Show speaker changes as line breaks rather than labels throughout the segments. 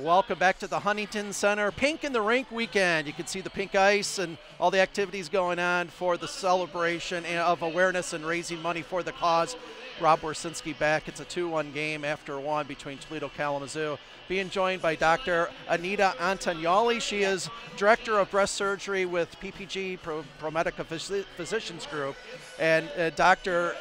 Welcome back to the Huntington Center. Pink in the Rink Weekend. You can see the pink ice and all the activities going on for the celebration of awareness and raising money for the cause. Rob Wiercinski back. It's a 2-1 game after one between Toledo and Kalamazoo. Being joined by Dr. Anita Antoniolli. She is Director of Breast Surgery with PPG, ProMedica Physicians Group. And Doctor,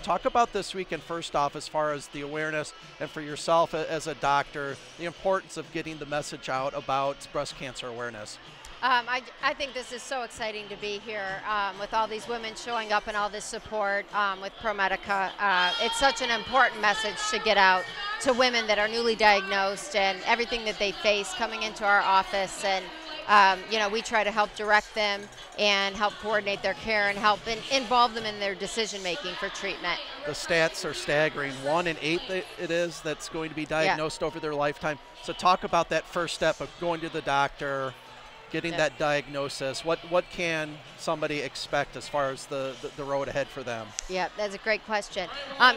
talk about this weekend first off as far as the awareness and for yourself as a doctor, the importance of getting the message out about breast cancer awareness.
I think this is so exciting to be here with all these women showing up and all this support with ProMedica. It's such an important message to get out to women that are newly diagnosed and everything that they face coming into our office. And you know, we try to help direct them and help coordinate their care and help involve them in their decision making for treatment.
The stats are staggering. 1 in 8 it is that's going to be diagnosed over their lifetime. So talk about that first step of going to the doctor, getting that diagnosis. What can somebody expect as far as the road ahead for them? Yeah,
that's a great question.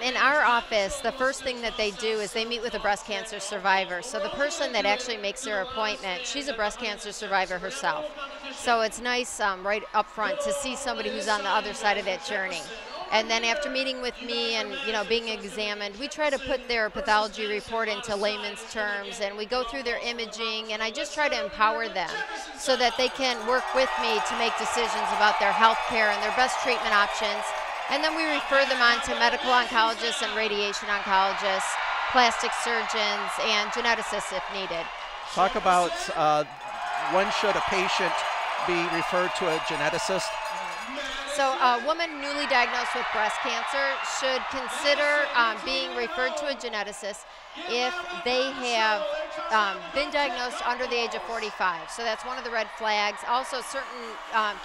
In our office, the first thing that they do is they meet with a breast cancer survivor. So the person that actually makes their appointment, she's a breast cancer survivor herself. So it's nice right up front to see somebody who's on the other side of that journey. And then after meeting with me and being examined, we try to put their pathology report into layman's terms, and we go through their imaging, and I just try to empower them so that they can work with me to make decisions about their health care and their best treatment options. And then we refer them on to medical oncologists and radiation oncologists, plastic surgeons, and geneticists if needed.
Talk about when should a patient be referred to a geneticist?
So a woman newly diagnosed with breast cancer should consider being referred to a geneticist if they have been diagnosed under the age of 45. So that's one of the red flags. Also certain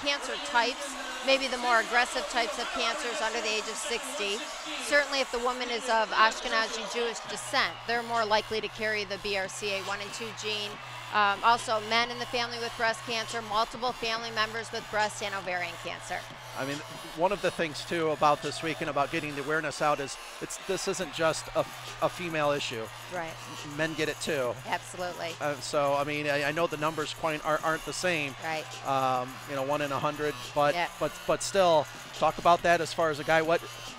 cancer types, maybe the more aggressive types of cancers under the age of 60. Certainly if the woman is of Ashkenazi Jewish descent, they're more likely to carry the BRCA1 and 2 gene. Also men in the family with breast cancer, multiple family members with breast and ovarian cancer.
I mean, one of the things too about this week and about getting the awareness out is this isn't just a female issue.
Right.
Men get it too.
Absolutely.
So I mean, I know the numbers aren't the same.
Right.
1 in 100, but still, talk about that as far as a guy.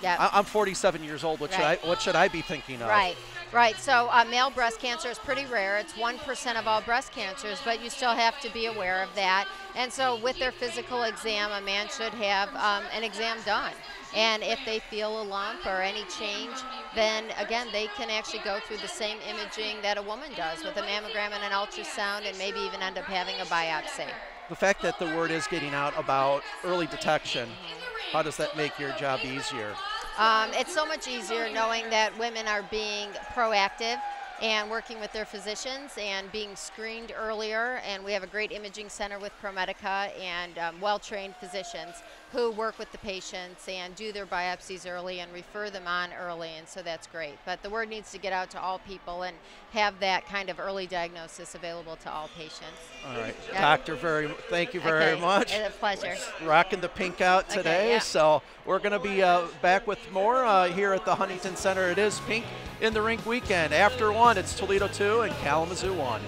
I'm 47 years old. What should I be thinking of?
Right. Right, so male breast cancer is pretty rare. It's 1% of all breast cancers, but you still have to be aware of that. And so with their physical exam, a man should have an exam done. And if they feel a lump or any change, then again, they can actually go through the same imaging that a woman does with a mammogram and an ultrasound and maybe even end up having a biopsy.
The fact that the word is getting out about early detection, how does that make your job easier?
It's so much easier knowing that women are being proactive and working with their physicians and being screened earlier. And we have a great imaging center with ProMedica and well-trained physicians who work with the patients and do their biopsies early and refer them on early, and so that's great. But the word needs to get out to all people and have that kind of early diagnosis available to all patients.
All right, Doctor, thank you very much.
It's a pleasure.
Rocking the pink out today, so we're going to be back with more here at the Huntington Center. It is Pink in the Rink Weekend. After 1, it's Toledo 2 and Kalamazoo 1.